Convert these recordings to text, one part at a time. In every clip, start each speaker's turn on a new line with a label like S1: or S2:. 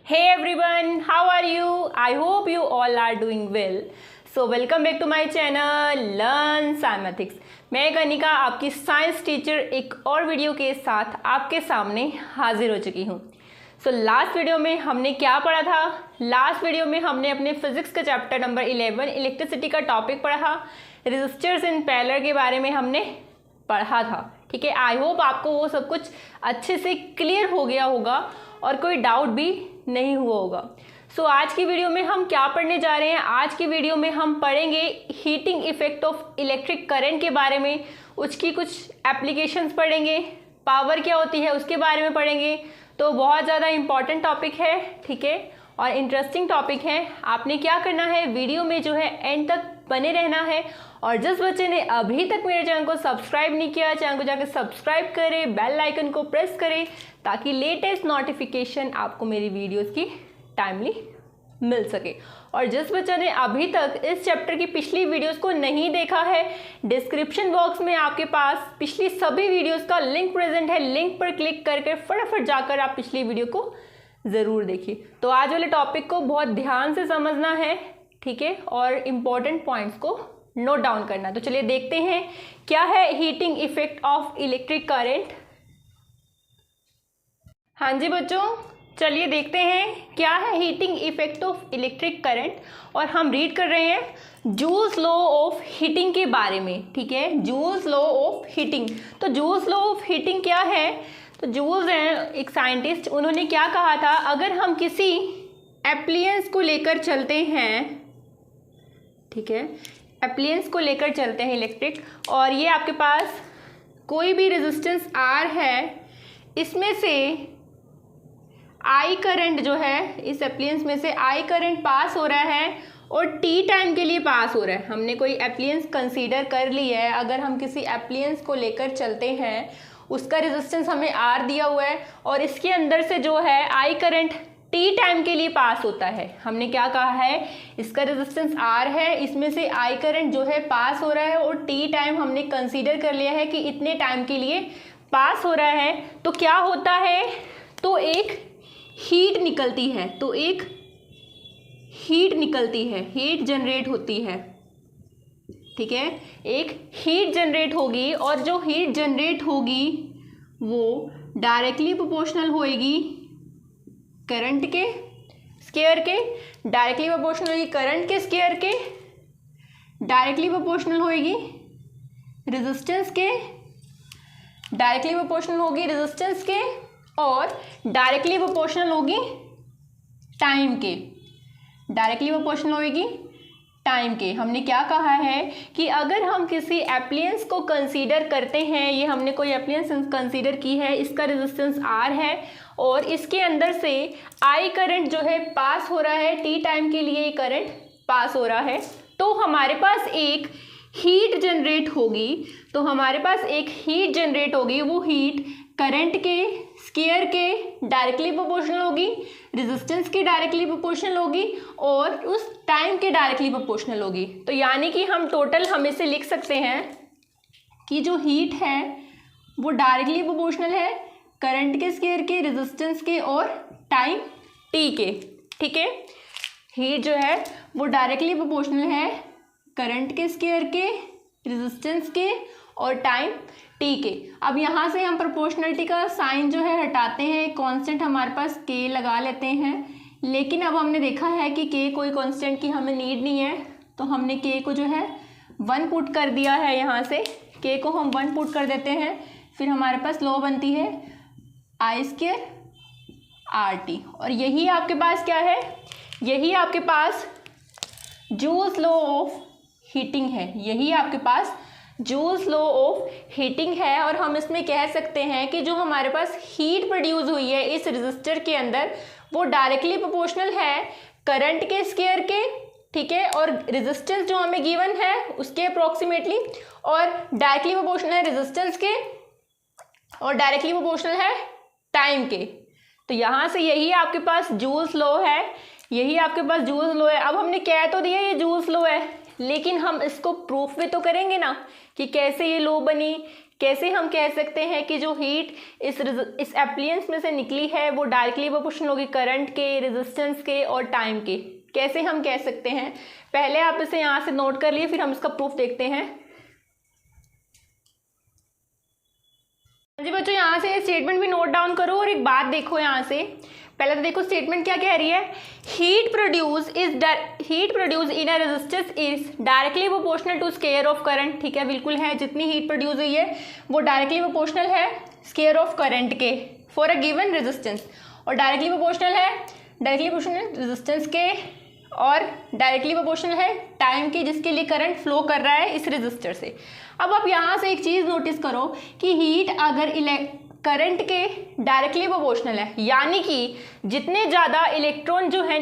S1: Hey everyone, how are you? I hope you all are doing well. So welcome back to my channel Learn Cymatics. मैं कनिका आपकी science teacher एक और video के साथ आपके सामने हाजिर हो चुकी हूँ. सो लास्ट वीडियो में हमने क्या पढ़ा था? लास्ट वीडियो में हमने अपने फिजिक्स का चैप्टर नंबर 11 इलेक्ट्रिसिटी का टॉपिक पढ़ा. रेजिस्टर्स इन पैरेलल के बारे में हमने पढ़ा था. ठीक है, आई होप आपको वो सब कुछ अच्छे से क्लियर हो गया होगा और कोई डाउट भी नहीं हुआ होगा. सो आज की वीडियो में हम क्या पढ़ने जा रहे हैं? आज की वीडियो में हम पढ़ेंगे heating effect of electric current के बारे में. उसकी कुछ एप्लीकेशंस पढ़ेंगे, पावर क्या होती है उसके बारे में पढ़ेंगे. तो बहुत ज़्यादा इंपॉर्टेंट टॉपिक है, ठीक है, और इंटरेस्टिंग टॉपिक है. आपने क्या करना है, वीडियो में जो है एंड तक बने रहना है. और जिस बच्चे ने अभी तक मेरे चैनल को सब्सक्राइब नहीं किया, चैनल को जाकर सब्सक्राइब करें, बेल आइकन को प्रेस करें ताकि लेटेस्ट नोटिफिकेशन आपको मेरी वीडियोस की टाइमली मिल सके. और जिस बच्चे ने अभी तक इस चैप्टर की पिछली वीडियोस को नहीं देखा है, डिस्क्रिप्शन बॉक्स में आपके पास पिछली सभी वीडियोस का लिंक प्रेजेंट है. लिंक पर क्लिक करके फटाफट जाकर आप पिछली वीडियो को ज़रूर देखिए. तो आज वाले टॉपिक को बहुत ध्यान से समझना है, ठीक है, और इम्पॉर्टेंट पॉइंट्स को नोट डाउन करना. तो चलिए देखते हैं क्या है heating effect of electric current. हाँ जी बच्चों, चलिए देखते हैं क्या है heating effect of electric current. और हम रीड कर रहे हैं जूल्स लॉ ऑफ हीटिंग के बारे में. ठीक है, जूल्स लॉ ऑफ हीटिंग. तो जूल्स लॉ ऑफ हीटिंग क्या है? तो जूल्स हैं एक साइंटिस्ट, उन्होंने क्या कहा था, अगर हम किसी एप्लियंस को लेकर चलते हैं, ठीक है, एप्लियंस को लेकर चलते हैं इलेक्ट्रिक, और ये आपके पास कोई भी रेजिस्टेंस आर है, इसमें से आई करंट जो है, इस एप्लियंस में से आई करंट पास हो रहा है और टी टाइम के लिए पास हो रहा है. हमने कोई एप्लियंस कंसीडर कर ली है. अगर हम किसी एप्लियंस को लेकर चलते हैं, उसका रेजिस्टेंस हमें आर दिया हुआ है और इसके अंदर से जो है आई करंट टी टाइम के लिए पास होता है. हमने क्या कहा है, इसका रेजिस्टेंस आर है, इसमें से आई करंट जो है पास हो रहा है और टी टाइम हमने कंसीडर कर लिया है कि इतने टाइम के लिए पास हो रहा है. तो क्या होता है, तो एक हीट निकलती है, तो एक हीट निकलती है, हीट जनरेट होती है. ठीक है, एक हीट जनरेट होगी और जो हीट जनरेट होगी वो डायरेक्टली प्रोपोर्शनल होएगी करंट के स्क्वायर के, डायरेक्टली प्रोपोर्शनल होगी करंट के स्क्वायर के, डायरेक्टली प्रोपोर्शनल होएगी रेजिस्टेंस के, डायरेक्टली प्रोपोर्शनल होगी रेजिस्टेंस के, और डायरेक्टली प्रोपोर्शनल होगी टाइम के, डायरेक्टली प्रोपोर्शनल होगी टाइम के. हमने क्या कहा है कि अगर हम किसी एप्लियंस को कंसीडर करते हैं, ये हमने कोई एप्लियंस कंसीडर की है, इसका रेजिस्टेंस आर है और इसके अंदर से आई करंट जो है पास हो रहा है, टी टाइम के लिए करंट पास हो रहा है, तो हमारे पास एक हीट जनरेट होगी. तो हमारे पास एक हीट जनरेट होगी, वो हीट करंट के स्क्वायर के डायरेक्टली प्रोपोर्शनल होगी, रेजिस्टेंस के डायरेक्टली प्रोपोर्शनल होगी और उस टाइम के डायरेक्टली प्रोपोर्शनल होगी. तो यानी कि हम टोटल हम इसे लिख सकते हैं कि जो हीट है वो डायरेक्टली प्रोपोर्शनल है करंट के स्क्वायर के, रेजिस्टेंस के और टाइम टी के. ठीक है, हीट जो है वो डायरेक्टली प्रोपोर्शनल है करंट के स्क्वायर के, रेजिस्टेंस के और टाइम टी के. अब यहाँ से हम प्रोपोर्शनलिटी का साइन जो है हटाते हैं, कांस्टेंट हमारे पास के लगा लेते हैं. लेकिन अब हमने देखा है कि के कोई कांस्टेंट की हमें नीड नहीं है, तो हमने के को जो है 1 पुट कर दिया है. यहाँ से के को हम 1 पुट कर देते हैं, फिर हमारे पास लॉ बनती है आई स्क्वायर आर टी. और यही आपके पास क्या है, यही आपके पास जूल्स लॉ ऑफ हीटिंग है, यही आपके पास जूल्स लॉ ऑफ हीटिंग है. और हम इसमें कह सकते हैं कि जो हमारे पास हीट प्रोड्यूस हुई है इस रेजिस्टर के अंदर, वो डायरेक्टली प्रोपोर्शनल है करंट के स्क्वायर के, ठीक है, और रेजिस्टेंस जो हमें गिवन है उसके अप्रोक्सीमेटली, और डायरेक्टली प्रोपोर्शनल है रेजिस्टेंस के और डायरेक्टली प्रोपोर्शनल है टाइम के. तो यहाँ से यही आपके पास जूल्स लॉ है, यही आपके पास जूल्स लॉ है. अब हमने कह तो दिया ये जूल्स लॉ है, लेकिन हम इसको प्रूफ भी तो करेंगे ना कि कैसे ये लॉ बनी, कैसे हम कह सकते हैं कि जो हीट इस एप्लियंस में से निकली है वो डायरेक्टली प्रोपोर्शनल होगी करंट के, रेजिस्टेंस के और टाइम के। कैसे हम कह सकते हैं, पहले आप इसे यहाँ से नोट कर लिए, फिर हम इसका प्रूफ देखते हैं। जी बच्चों, यहाँ से स्टेटमेंट भी नोट डाउन करो और एक बात देखो यहाँ से। पहले तो देखो स्टेटमेंट क्या कह रही है, heat produce in a resistance is directly proportional to square of current. ठीक है, बिल्कुल है, जितनी हीट प्रोड्यूस हुई है वो डायरेक्टली प्रोपोर्शनल है स्क्वायर ऑफ करंट के फॉर अ गिवन रेजिस्टेंस, और डायरेक्टली प्रोपोर्शनल रेजिस्टेंस के और डायरेक्टली प्रोपोर्शनल है टाइम की जिसके लिए करंट फ्लो कर रहा है इस रेजिस्टर से। अब आप यहाँ से एक चीज़ नोटिस करो कि हीट अगर करंट के डायरेक्टली प्रोपोर्शनल है, यानी कि जितने ज़्यादा इलेक्ट्रॉन जो है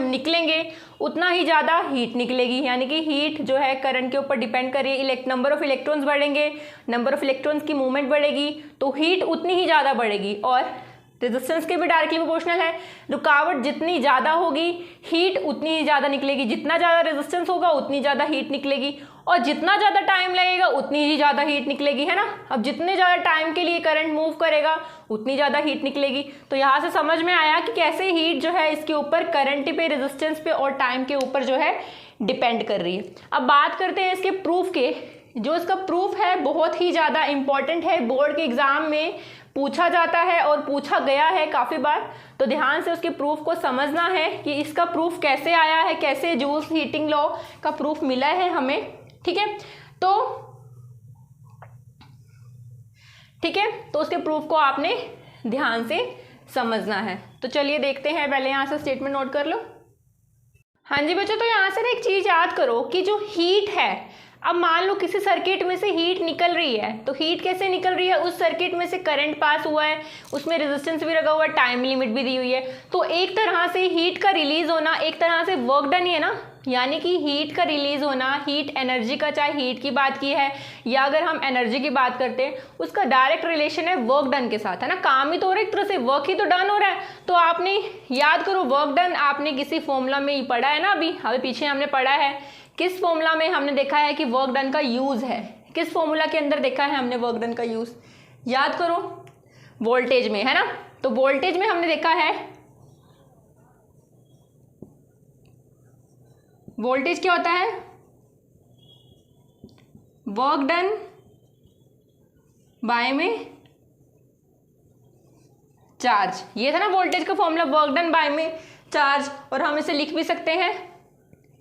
S1: निकलेंगे उतना ही ज़्यादा हीट निकलेगी, यानी कि हीट जो है करंट के ऊपर डिपेंड कर रही है। नंबर ऑफ इलेक्ट्रॉन्स बढ़ेंगे, नंबर ऑफ इलेक्ट्रॉन्स की मूवमेंट बढ़ेगी तो हीट उतनी ही ज़्यादा बढ़ेगी, और रेजिस्टेंस के भी डायरेक्टली प्रोपोर्शनल है। रुकावट जितनी ज़्यादा होगी हीट उतनी ही ज़्यादा निकलेगी, जितना ज़्यादा रेजिस्टेंस होगा उतनी ज़्यादा हीट निकलेगी, और जितना ज़्यादा टाइम लगेगा उतनी ही ज़्यादा हीट निकलेगी, है ना। अब जितने ज़्यादा टाइम के लिए करंट मूव करेगा उतनी ज़्यादा हीट निकलेगी। तो यहाँ से समझ में आया कि कैसे हीट जो है इसके ऊपर करंट पे, रेजिस्टेंस पे और टाइम के ऊपर जो है डिपेंड कर रही है। अब बात करते हैं इसके प्रूफ के। जो इसका प्रूफ है बहुत ही ज़्यादा इंपॉर्टेंट है, बोर्ड के एग्ज़ाम में पूछा जाता है और पूछा गया है काफ़ी बार, तो ध्यान से उसके प्रूफ को समझना है कि इसका प्रूफ कैसे आया है, कैसे जूल्स हीटिंग लॉ का प्रूफ मिला है हमें। ठीक है, तो उसके प्रूफ को आपने ध्यान से समझना है। तो चलिए देखते हैं, पहले यहाँ से स्टेटमेंट नोट कर लो। हाँ जी बच्चों, तो यहाँ से ना एक चीज़ याद करो कि जो हीट है, अब मान लो किसी सर्किट में से हीट निकल रही है, तो हीट कैसे निकल रही है, उस सर्किट में से करंट पास हुआ है, उसमें रेजिस्टेंस भी लगा हुआ है, टाइम लिमिट भी दी हुई है, तो एक तरह से हीट का रिलीज होना एक तरह से वर्क डन ही है ना। यानी कि हीट का रिलीज होना, हीट एनर्जी का, चाहे हीट की बात की है या अगर हम एनर्जी की बात करते हैं, उसका डायरेक्ट रिलेशन है वर्क डन के साथ, है ना। काम ही तो हो रहा है, एक तरह से वर्क ही तो डन हो रहा है। तो आपने याद करो, वर्क डन आपने किसी फॉर्मूला में ही पढ़ा है ना, अभी पीछे हमने पढ़ा है। किस फॉर्मूला में हमने देखा है कि वर्क डन का यूज है, किस फॉर्मूला के अंदर देखा है हमने वर्क डन का यूज, याद करो, वोल्टेज में, है ना। तो वोल्टेज में हमने देखा है, वोल्टेज क्या होता है, वर्क डन बाय में चार्ज, ये था ना वोल्टेज का फॉर्मूला, वर्क डन बाय में चार्ज। और हम इसे लिख भी सकते हैं,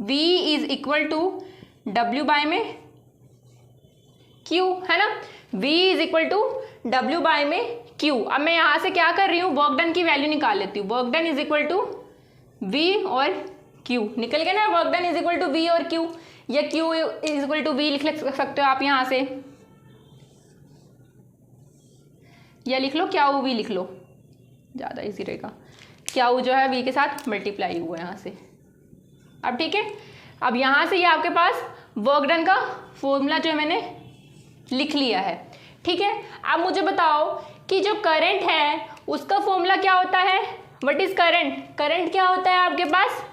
S1: V is equal to W by में Q, है ना। V is equal to W by में Q। अब मैं यहाँ से क्या कर रही हूँ, वर्क डन की वैल्यू निकाल लेती हूँ। Work done is equal to V और Q, निकल गया ना। Work done is equal to V और Q, या Q is equal to V लिख सकते हो आप यहाँ से, या लिख लो क्या हो, V लिख लो, ज़्यादा इजी रहेगा। क्या हो जो है V के साथ मल्टीप्लाई हुआ है यहाँ से। अब ठीक है, अब यहाँ से ये आपके पास वर्क डन का फॉर्मूला जो है मैंने लिख लिया है। ठीक है, अब मुझे बताओ कि जो करंट है उसका फॉर्मूला क्या होता है, व्हाट इज करंट। करंट क्या होता है आपके पास,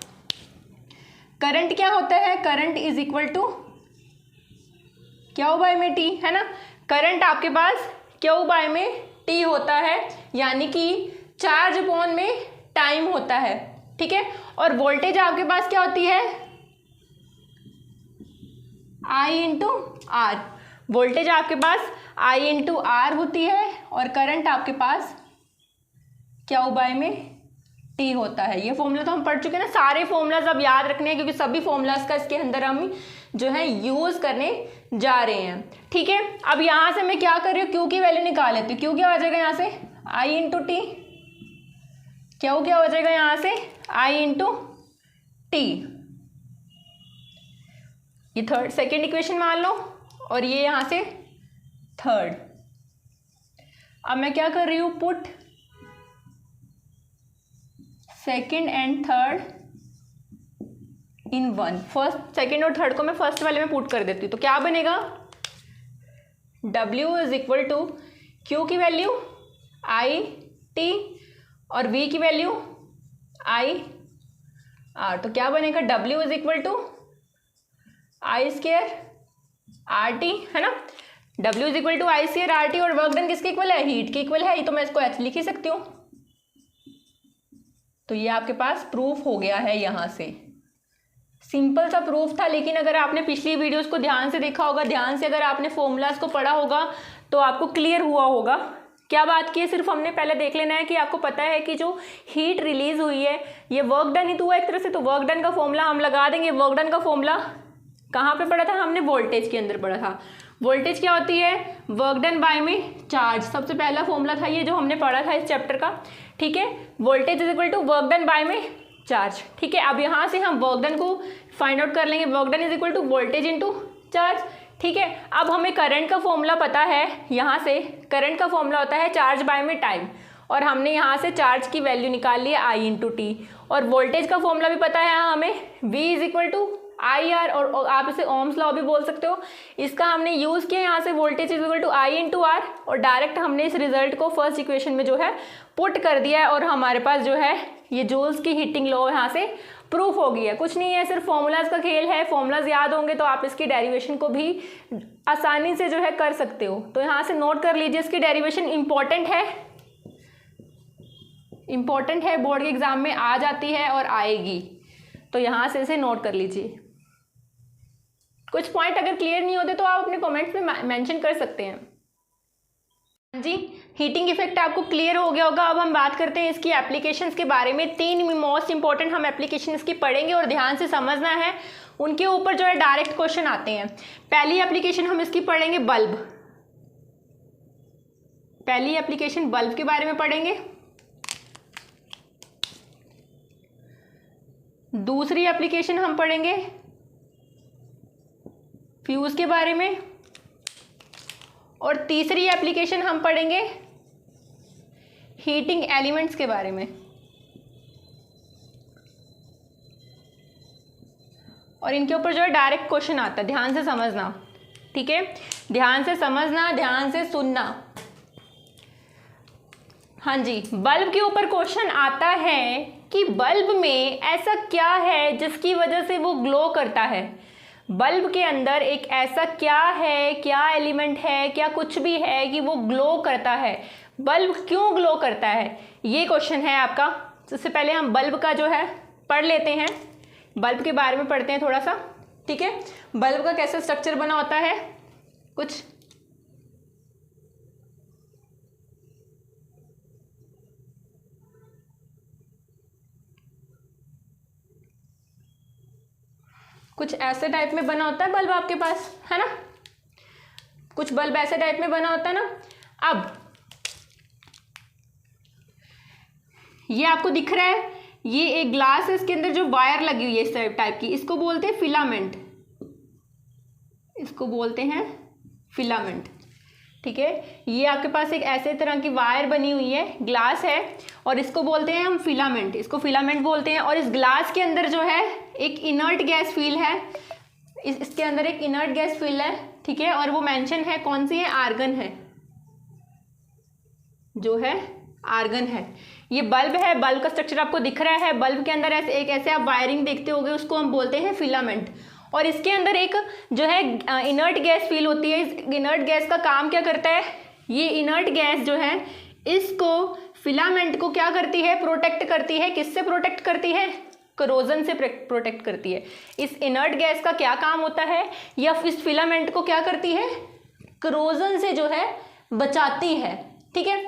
S1: करंट क्या होता है, current is equal to Q by में T, है ना। करंट आपके पास Q बाय में T होता है, यानी कि चार्ज अपॉन में टाइम होता है। ठीक है, और वोल्टेज आपके पास क्या होती है, I इंटू आर। वोल्टेज आपके पास I इंटू आर होती है, और करंट आपके पास Q बाय में T होता है। ये फॉर्मूला तो हम पढ़ चुके हैं ना, सारे फॉर्मूलाज अब याद रखने हैं, क्योंकि सभी फॉर्मूलाज का इसके अंदर हम जो है यूज करने जा रहे हैं। ठीक है, अब यहाँ से मैं क्या कर रही हूँ, Q की वैल्यू निकाल लेती हूँ। Q क्या हो जाएगा यहाँ से, I इंटू टी, क्या हो जाएगा यहाँ से, I इंटू टी। ये सेकेंड इक्वेशन मान लो, और ये यहाँ से थर्ड। अब मैं क्या कर रही हूँ, put second and third in one. First, second और थर्ड को मैं फर्स्ट वाले में पुट कर देती हूँ, तो क्या बनेगा, W is equal to Q की वैल्यू I T और V की वैल्यू I R। तो क्या बनेगा, W is equal to I square RT, है ना। W is equal to I C R RT, और वर्क डन किसके इक्वल है, हीट के इक्वल है, ये तो मैं इसको H लिख ही सकती हूँ। तो ये आपके पास प्रूफ हो गया है। यहाँ से सिंपल सा प्रूफ था, लेकिन अगर आपने पिछली वीडियोस को ध्यान से देखा होगा, ध्यान से अगर आपने फॉर्मूलाज को पढ़ा होगा तो आपको क्लियर हुआ होगा। क्या बात की है, सिर्फ हमने पहले देख लेना है कि आपको पता है कि जो हीट रिलीज हुई है ये वर्क डन ही तो हुआ एक तरह से, तो वर्क डन का फॉर्मूला हम लगा देंगे। वर्क डन का फॉर्मूला कहाँ पे पढ़ा था हमने, वोल्टेज के अंदर पढ़ा था। वोल्टेज क्या होती है, वर्क डन बाय में चार्ज, सबसे पहला फॉर्मूला था ये जो हमने पढ़ा था इस चैप्टर का, ठीक है। Voltage is equal to work done by में चार्ज, ठीक है। अब यहाँ से हम वर्क डन को फाइंड आउट कर लेंगे, work done is equal to voltage into charge, ठीक है। अब हमें करंट का फॉर्मूला पता है, यहाँ से करंट का फॉर्मूला होता है चार्ज बाय में टाइम, और हमने यहाँ से चार्ज की वैल्यू निकाल ली है आई इंटू टी, और वोल्टेज का फॉर्मूला भी पता है हमें, V is equal to I R, और आप इसे ओम्स लॉ भी बोल सकते हो। इसका हमने यूज़ किया यहाँ से, voltage is equal to I into R, और डायरेक्ट हमने इस रिजल्ट को फर्स्ट इक्वेशन में जो है पुट कर दिया है, और हमारे पास जो है ये जूल्स की हीटिंग लॉ यहाँ से प्रूफ हो गई है। कुछ नहीं है, सिर्फ फॉर्मूलाज का खेल है। फॉर्मूलाज याद होंगे तो आप इसकी डेरिवेशन को भी आसानी से जो है कर सकते हो। तो यहाँ से नोट कर लीजिए, इसकी डेरिवेशन इंपॉर्टेंट है, बोर्ड के एग्जाम में आ जाती है और आएगी, तो यहाँ से इसे नोट कर लीजिए। कुछ पॉइंट अगर क्लियर नहीं होते तो आप अपने कमेंट्स में मेंशन कर सकते हैं। जी, हीटिंग इफेक्ट आपको क्लियर हो गया होगा। अब हम बात करते हैं इसकी एप्लीकेशंस के बारे में। 3 मोस्ट इंपॉर्टेंट हम एप्लीकेशन इसकी पढ़ेंगे और ध्यान से समझना है, उनके ऊपर जो है डायरेक्ट क्वेश्चन आते हैं। पहली एप्लीकेशन हम इसकी पढ़ेंगे बल्ब, पहली एप्लीकेशन बल्ब के बारे में पढ़ेंगे। दूसरी एप्लीकेशन हम पढ़ेंगे फ्यूज के बारे में, और तीसरी एप्लीकेशन हम पढ़ेंगे हीटिंग एलिमेंट्स के बारे में। और इनके ऊपर जो है डायरेक्ट क्वेश्चन आता है, ध्यान से समझना, ठीक है। ध्यान से समझना, ध्यान से सुनना। हाँ जी, बल्ब के ऊपर क्वेश्चन आता है कि बल्ब में ऐसा क्या है जिसकी वजह से वो ग्लो करता है। बल्ब के अंदर एक ऐसा क्या है, क्या एलिमेंट है, क्या कुछ भी है कि वो ग्लो करता है। बल्ब क्यों ग्लो करता है, ये क्वेश्चन है आपका। सबसे पहले हम बल्ब का जो है पढ़ लेते हैं, बल्ब के बारे में पढ़ते हैं थोड़ा सा, ठीक है। बल्ब का कैसे स्ट्रक्चर बना होता है, कुछ ऐसे टाइप में बना होता है बल्ब आपके पास, है ना। कुछ बल्ब ऐसे टाइप में बना होता है ना। अब ये आपको दिख रहा है, ये एक ग्लास है, इसके अंदर जो वायर लगी हुई है इस टाइप की, इसको बोलते हैं फिलामेंट, इसको बोलते हैं फिलामेंट, ठीक है। ये आपके पास एक ऐसे तरह की वायर बनी हुई है, ग्लास है, और इसको बोलते हैं हम फिलामेंट, इसको फिलामेंट बोलते हैं। और इस ग्लास के अंदर जो है एक इनर्ट गैस फील है, इसके अंदर एक इनर्ट गैस फील है, ठीक है। और वो मेंशन है, कौन सी है, आर्गन है, जो है आर्गन है। ये बल्ब है, बल्ब का स्ट्रक्चर आपको दिख रहा है। बल्ब के अंदर ऐसे आप वायरिंग देखते होगे, उसको हम बोलते हैं फिलामेंट। और इसके अंदर एक जो है इनर्ट गैस फील होती है। इस इनर्ट गैस का काम क्या करता है, ये इनर्ट गैस जो है इसको, फिलामेंट को क्या करती है, प्रोटेक्ट करती है। किससे प्रोटेक्ट करती है, करोजन से प्रोटेक्ट करती है। इस इनर्ट गैस का क्या काम होता है, या इस फिलामेंट को क्या करती है, करोजन से जो है बचाती है, ठीक है।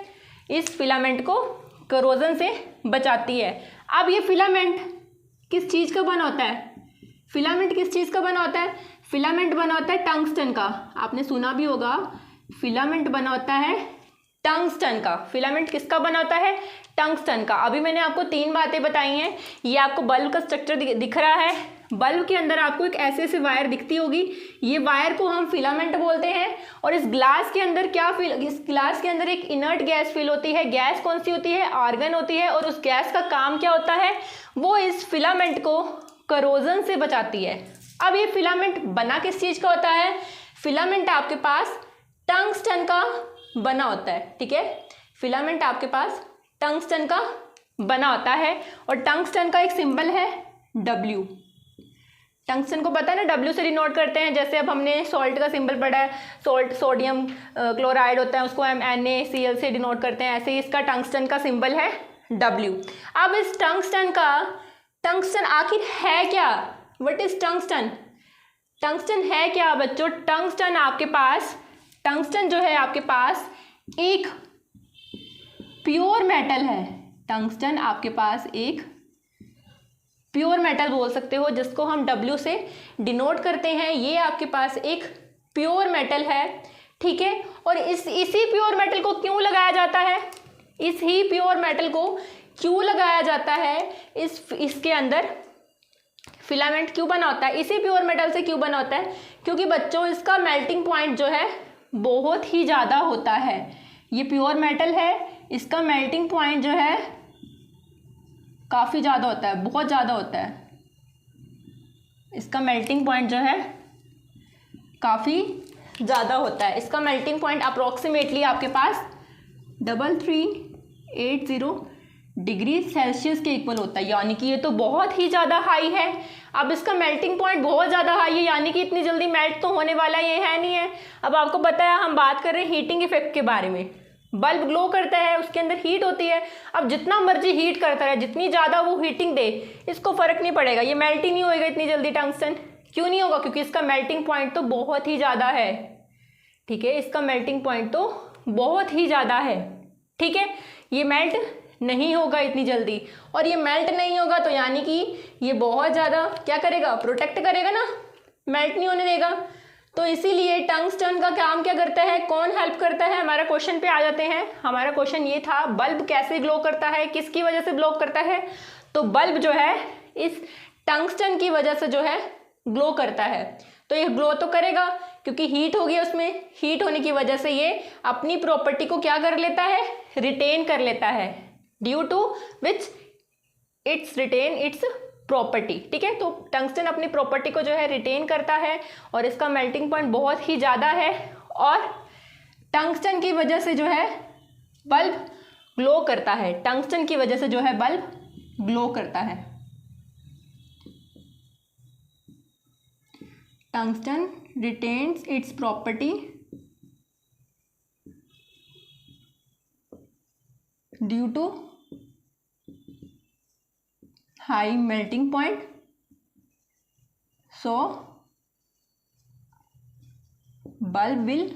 S1: इस फिलामेंट को करोजन से बचाती है। अब ये फिलामेंट किस चीज़ का बना होता है, फिलामेंट किस चीज़ का बना होता है, फिलामेंट बना होता है टंगस्टन का। आपने सुना भी होगा, फिलामेंट बना होता है टंगस्टन का। फिलामेंट किसका बना होता है, टंगस्टन का। अभी मैंने आपको 3 बातें बताई हैं। ये आपको बल्ब का स्ट्रक्चर दिख रहा है, बल्ब के अंदर आपको एक ऐसे वायर दिखती होगी, ये वायर को हम फिलामेंट बोलते हैं। और इस ग्लास के अंदर इस ग्लास के अंदर एक इनर्ट गैस फील होती है। गैस कौन सी होती है, आर्गन होती है। और उस गैस का काम क्या होता है, वो इस फिलामेंट को करोजन से बचाती है। अब ये फिलामेंट बना किस चीज़ का होता है, फिलामेंट आपके पास टंगस्टन का बना होता है, ठीक है। फिलामेंट आपके पास टंगस्टन का बना होता है, और टंगस्टन का एक सिंबल है W। टंगस्टन को पता है ना, W से डिनोट करते हैं। जैसे अब हमने सॉल्ट का सिंबल पढ़ा है, सॉल्ट सोडियम क्लोराइड होता है, उसको हम NaCl से डिनोट करते हैं। ऐसे ही इसका टंगस्टन का सिंबल है W। अब इस टंगस्टन आखिर है क्या? What is tungsten? टंगस्टन है क्या बच्चों? टंगस्टन जो है आपके पास एक प्योर मेटल है। टंगस्टन आपके पास एक प्योर मेटल बोल सकते हो, जिसको हम W से डिनोट करते हैं। ये आपके पास एक प्योर मेटल है, ठीक है। और इसी प्योर मेटल को क्यों लगाया जाता है? इसी प्योर मेटल को क्यों लगाया जाता है? इसके अंदर फिलामेंट क्यों बना होता है? इसी प्योर मेटल से क्यों बना होता है? क्योंकि बच्चों इसका मेल्टिंग पॉइंट जो है बहुत ही ज़्यादा होता है। ये प्योर मेटल है, इसका मेल्टिंग पॉइंट जो है काफ़ी ज़्यादा होता है, बहुत ज़्यादा होता है। इसका मेल्टिंग पॉइंट जो है काफ़ी ज़्यादा होता है। इसका मेल्टिंग पॉइंट अप्रोक्सीमेटली आपके पास 3380 डिग्री सेल्सियस के इक्वल होता है, यानी कि ये तो बहुत ही ज़्यादा हाई है। अब इसका मेल्टिंग पॉइंट बहुत ज़्यादा हाई है, यानी कि इतनी जल्दी मेल्ट तो होने वाला ये है नहीं है। अब आपको पता है, हम बात कर रहे हैं हीटिंग इफेक्ट के बारे में। बल्ब ग्लो करता है, उसके अंदर हीट होती है। अब जितना मर्जी हीट करता है, जितनी ज़्यादा वो हीटिंग दे, इसको फ़र्क नहीं पड़ेगा, ये मेल्ट ही नहीं होएगा इतनी जल्दी टंगस्टन। क्यों नहीं होगा? क्योंकि इसका मेल्टिंग पॉइंट तो बहुत ही ज़्यादा है, ठीक है। इसका मेल्टिंग पॉइंट तो बहुत ही ज़्यादा है, ठीक है। ये मेल्ट नहीं होगा इतनी जल्दी, और ये मेल्ट नहीं होगा तो यानी कि ये बहुत ज़्यादा क्या करेगा? प्रोटेक्ट करेगा ना, मेल्ट नहीं होने देगा। तो इसीलिए टंगस्टन का काम क्या करता है? कौन हेल्प करता है? हमारा क्वेश्चन पे आ जाते हैं। हमारा क्वेश्चन ये था, बल्ब कैसे ग्लो करता है, किसकी वजह से ग्लो करता है? तो बल्ब जो है इस टंगस्टन की वजह से जो है ग्लो करता है। तो ये ग्लो तो करेगा क्योंकि हीट होगी उसमें। हीट होने की वजह से ये अपनी प्रॉपर्टी को क्या कर लेता है? रिटेन कर लेता है, due to which its retain its property, ठीक है। तो टंगस्टन अपनी प्रॉपर्टी को जो है रिटेन करता है, और इसका मेल्टिंग पॉइंट बहुत ही ज़्यादा है, और टंगस्टन की वजह से जो है बल्ब ग्लो करता है। टंगस्टन की वजह से जो है बल्ब ग्लो करता है। Tungsten retains its property due to high melting point, so bulb will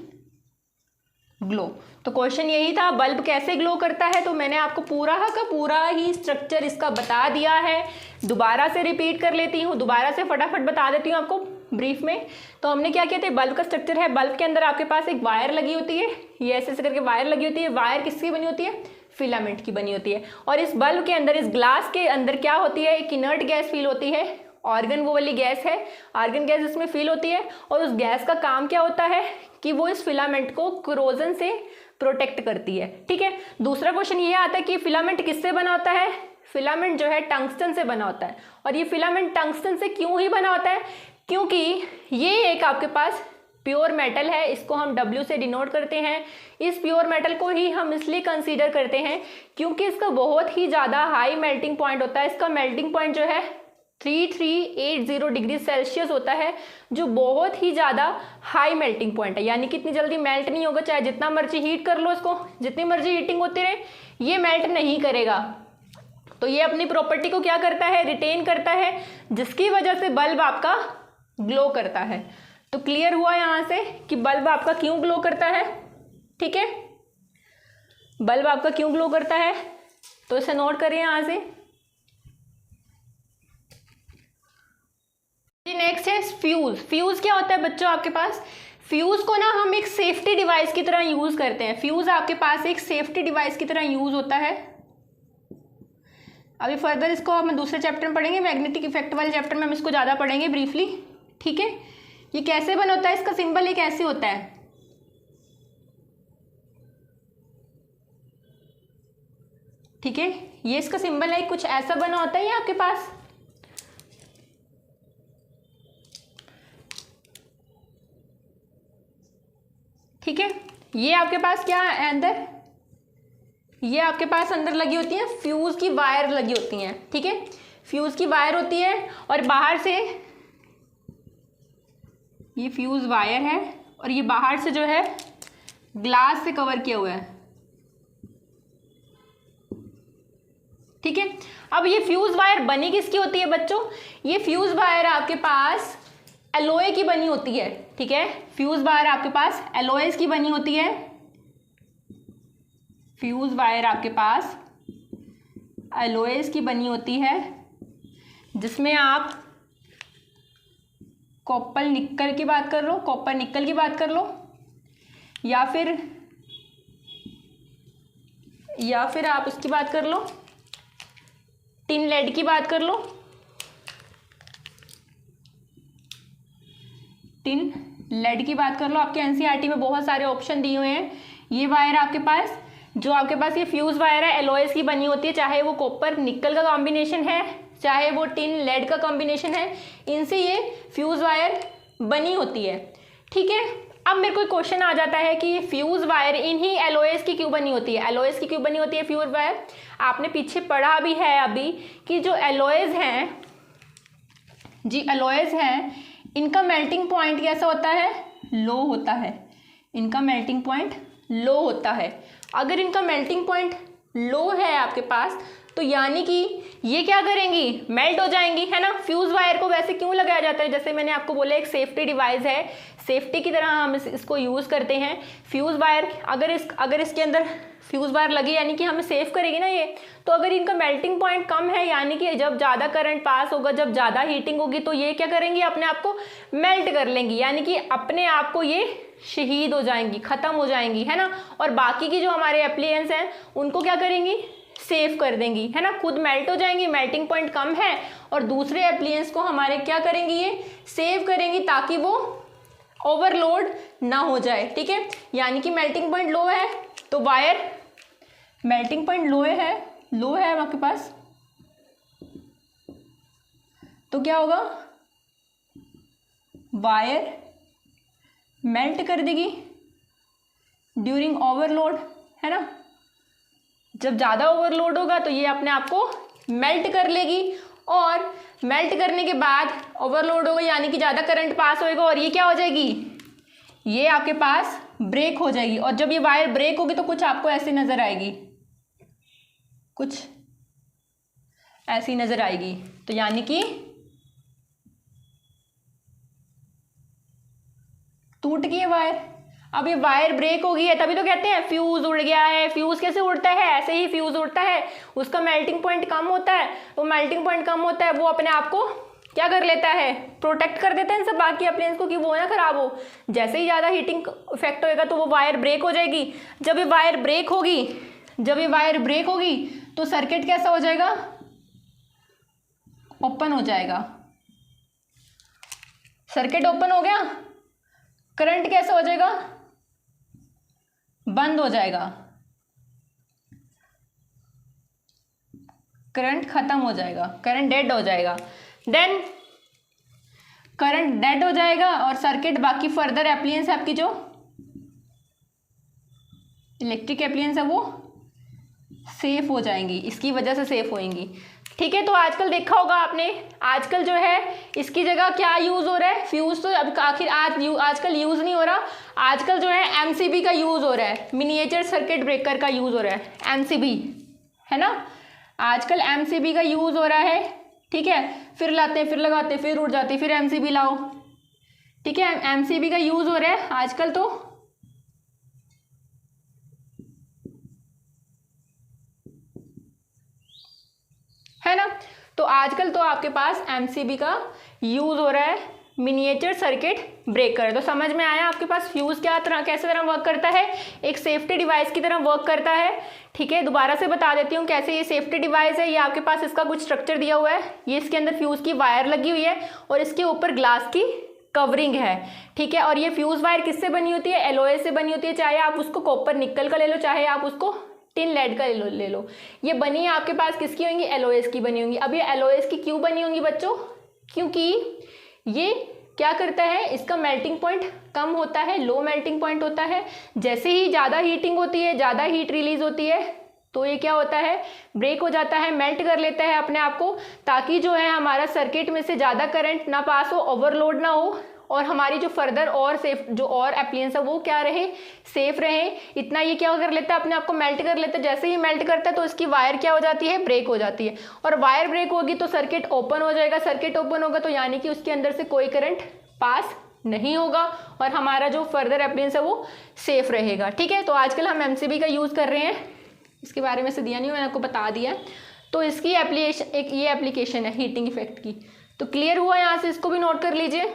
S1: glow. तो क्वेश्चन यही था, बल्ब कैसे ग्लो करता है। तो मैंने आपको पूरा का पूरा ही स्ट्रक्चर इसका बता दिया है। दोबारा से रिपीट कर लेती हूँ, दोबारा से फटाफट बता देती हूँ आपको ब्रीफ में। तो हमने क्या किया था, बल्ब का स्ट्रक्चर है। बल्ब के अंदर आपके पास एक वायर लगी होती है, ये ऐसे करके वायर लगी होती है। वायर किसकी बनी होती है? फिलामेंट की बनी होती है। और इस बल्ब के अंदर, इस ग्लास के अंदर क्या होती है? एक इनर्ट गैस फील होती है, आर्गन वो वाली गैस है, आर्गन गैस इसमें फील होती है। और उस गैस का काम क्या होता है कि वो इस फिलामेंट को कोरोजन से प्रोटेक्ट करती है, ठीक है। दूसरा क्वेश्चन ये आता है कि फिलामेंट किससे बना होता है? फिलामेंट जो है टंगस्टन से बना होता है। और ये फिलामेंट टंगस्टन से क्यों ही बना होता है? क्योंकि ये एक आपके पास प्योर मेटल है, इसको हम W से डिनोट करते हैं। इस प्योर मेटल को ही हम इसलिए कंसीडर करते हैं क्योंकि इसका बहुत ही ज़्यादा हाई मेल्टिंग पॉइंट होता है। इसका मेल्टिंग पॉइंट जो है 3380 डिग्री सेल्सियस होता है, जो बहुत ही ज़्यादा हाई मेल्टिंग पॉइंट है। यानी कि इतनी जल्दी मेल्ट नहीं होगा, चाहे जितना मर्जी हीट कर लो इसको, जितनी मर्जी हीटिंग होती रहे, ये मेल्ट नहीं करेगा। तो ये अपनी प्रॉपर्टी को क्या करता है? रिटेन करता है, जिसकी वजह से बल्ब आपका ग्लो करता है। तो क्लियर हुआ यहाँ से कि बल्ब आपका क्यों ग्लो करता है, ठीक है। बल्ब आपका क्यों ग्लो करता है, तो इसे नोट करिए यहाँ से। नेक्स्ट है फ्यूज। फ्यूज क्या होता है बच्चों आपके पास? फ्यूज को ना हम एक सेफ्टी डिवाइस की तरह यूज करते हैं। फ्यूज आपके पास एक सेफ्टी डिवाइस की तरह यूज होता है। अभी फर्दर इसको हम दूसरे चैप्टर में पढ़ेंगे, मैग्नेटिक इफेक्ट वाले चैप्टर में हम इसको ज़्यादा पढ़ेंगे ब्रीफली, ठीक है। ये कैसे बना होता है, इसका सिंबल ये कैसे होता है, ठीक है। ये इसका सिंबल है, कुछ ऐसा बना होता है ये आपके पास, ठीक है। ये आपके पास क्या है अंदर, ये आपके पास अंदर लगी होती है फ्यूज की वायर लगी होती हैं, ठीक है। फ्यूज की वायर होती है और बाहर से ये फ्यूज़ वायर है और ये बाहर से जो है ग्लास से कवर किया हुआ है, ठीक है। अब ये फ्यूज़ वायर बनी किसकी होती है बच्चों? ये फ्यूज़ वायर आपके पास एलॉय की बनी होती है, ठीक है। फ्यूज़ वायर आपके पास एलॉयज की बनी होती है। फ्यूज़ वायर आपके पास एलॉयज की बनी होती है, जिसमें आप कॉपर निकल की बात कर लो, कॉपर निकल की बात कर लो, या फिर आप उसकी बात कर लो, टिन लेड की बात कर लो, टिन लेड की बात कर लो। आपके एनसीईआरटी में बहुत सारे ऑप्शन दिए हुए हैं। ये वायर आपके पास, जो आपके पास ये फ्यूज़ वायर है, एलॉयज की बनी होती है, चाहे वो कॉपर निकल का कॉम्बिनेशन है, चाहे वो टिन लेड का कॉम्बिनेशन है, इनसे ये फ्यूज़ वायर बनी होती है, ठीक है। अब मेरे को क्वेश्चन आ जाता है कि ये फ्यूज़ वायर इन्हीं एलॉयज की क्यों बनी होती है? एलॉयज की क्यों बनी होती है फ्यूज़ वायर? आपने पीछे पढ़ा भी है अभी कि जो एलॉयज हैं जी, एलॉयज हैं, इनका मेल्टिंग पॉइंट कैसा होता है? लो होता है। इनका मेल्टिंग पॉइंट लो होता है। अगर इनका मेल्टिंग पॉइंट लो है आपके पास, तो यानी कि ये क्या करेंगी? मेल्ट हो जाएंगी, है ना। फ्यूज़ वायर को वैसे क्यों लगाया जाता है? जैसे मैंने आपको बोला एक सेफ्टी डिवाइस है, सेफ्टी की तरह हम इसको यूज़ करते हैं। फ्यूज़ वायर अगर इसके अंदर फ्यूज़ वायर लगी यानी कि हमें सेव करेगी ना ये। तो अगर इनका मेल्टिंग पॉइंट कम है, यानी कि जब ज़्यादा करंट पास होगा, जब ज़्यादा हीटिंग होगी, तो ये क्या करेंगी? अपने आप को मेल्ट कर लेंगी, यानी कि अपने आप को ये शहीद हो जाएंगी, ख़त्म हो जाएंगी, है ना। और बाकी की जो हमारे एप्लियंस हैं उनको क्या करेंगी? सेव कर देंगी, है ना। खुद मेल्ट हो जाएंगी, मेल्टिंग पॉइंट कम है, और दूसरे एप्लियंस को हमारे क्या करेंगी? ये सेव करेंगी, ताकि वो ओवरलोड ना हो जाए, ठीक है। यानी कि मेल्टिंग पॉइंट लो है, तो वायर मेल्टिंग पॉइंट लो है आपके पास, तो क्या होगा? वायर मेल्ट कर देगी ड्यूरिंग ओवरलोड, है ना। जब ज़्यादा ओवरलोड होगा तो ये अपने आप को मेल्ट कर लेगी, और मेल्ट करने के बाद ओवरलोड होगा, यानी कि ज़्यादा करंट पास होएगा, और ये क्या हो जाएगी? ये आपके पास ब्रेक हो जाएगी। और जब ये वायर ब्रेक होगी तो कुछ आपको ऐसे नज़र आएगी, कुछ ऐसी नज़र आएगी। तो यानी कि टूट गई है वायर। अब ये वायर ब्रेक हो गई है, तभी तो कहते हैं फ्यूज़ उड़ गया है। फ्यूज़ कैसे उड़ता है? ऐसे ही फ्यूज़ उड़ता है, उसका मेल्टिंग पॉइंट कम होता है। वो मेल्टिंग पॉइंट कम होता है, वो अपने आप को क्या कर लेता है? प्रोटेक्ट कर देता है इन सब बाकी अप्लायंस को, कि वो ना खराब हो। जैसे ही ज़्यादा हीटिंग इफेक्ट होएगा तो वो वायर ब्रेक हो जाएगी। जब ये वायर ब्रेक होगी तो सर्किट कैसा हो जाएगा? ओपन हो जाएगा। सर्किट ओपन हो गया, करंट कैसा हो जाएगा? बंद हो जाएगा, करंट खत्म हो जाएगा, करंट डेड हो जाएगा। देन करंट डेड हो जाएगा और सर्किट, बाकी फर्दर एप्लियंस आपकी जो इलेक्ट्रिक एप्लियंस है वो सेफ हो जाएंगी, इसकी वजह से सेफ होएंगी, ठीक है। तो आजकल देखा होगा आपने, आजकल जो है इसकी जगह क्या यूज़ हो रहा है? फ्यूज़ तो अब आखिर आजकल यूज़ नहीं हो रहा। आजकल जो है एमसीबी का यूज़ हो रहा है, मिनिएचर सर्किट ब्रेकर का यूज़ हो रहा है, एमसीबी, है ना। आजकल एमसीबी का यूज़ हो रहा है, ठीक है। फिर लाते हैं, फिर लगाते हैं, फिर उड़ जाते, फिर एमसीबी लाओ, ठीक है। एमसीबी का यूज़ हो रहा है आजकल, तो है ना। तो आजकल तो आपके पास एमसीबी का यूज़ हो रहा है, मिनिएचर सर्किट ब्रेकर। तो समझ में आया आपके पास फ्यूज़ कैसे तरह वर्क करता है? एक सेफ्टी डिवाइस की तरह वर्क करता है, ठीक है। दोबारा से बता देती हूँ कैसे ये सेफ्टी डिवाइस है। ये आपके पास इसका कुछ स्ट्रक्चर दिया हुआ है, ये इसके अंदर फ्यूज़ की वायर लगी हुई है और इसके ऊपर ग्लास की कवरिंग है, ठीक है। और ये फ्यूज़ वायर किससे बनी होती है? एलॉय से बनी होती है। चाहे आप उसको कॉपर निकल का ले लो, चाहे आप उसको टिन लेड का ले लो। ये बनी है आपके पास किसकी होंगी? एलॉयस की बनी होंगी। अब ये एलॉयस की क्यों बनी होंगी बच्चों? क्योंकि ये क्या करता है, इसका मेल्टिंग पॉइंट कम होता है, लो मेल्टिंग पॉइंट होता है। जैसे ही ज़्यादा हीटिंग होती है, ज़्यादा हीट रिलीज होती है, तो ये क्या होता है? ब्रेक हो जाता है, मेल्ट कर लेता है अपने आप को, ताकि जो है हमारा सर्किट में से ज़्यादा करंट ना पास हो, ओवरलोड ना हो, और हमारी जो फर्दर और सेफ जो और एप्लियंस है वो क्या रहे, सेफ रहे। इतना ये क्या कर लेता है, अपने आप को मेल्ट कर लेता है। जैसे ही मेल्ट करता है तो इसकी वायर क्या हो जाती है, ब्रेक हो जाती है, और वायर ब्रेक होगी तो सर्किट ओपन हो जाएगा। सर्किट ओपन होगा तो यानी कि उसके अंदर से कोई करंट पास नहीं होगा और हमारा जो फर्दर एप्लियंस है वो सेफ रहेगा। ठीक है, तो आजकल हम एमसीबी का यूज़ कर रहे हैं, इसके बारे में से दिया नहीं, मैंने आपको बता दिया। तो इसकी एप्लीकेशन, एक ये एप्लीकेशन है हीटिंग इफेक्ट की। तो क्लियर हुआ यहाँ से, इसको भी नोट कर लीजिए,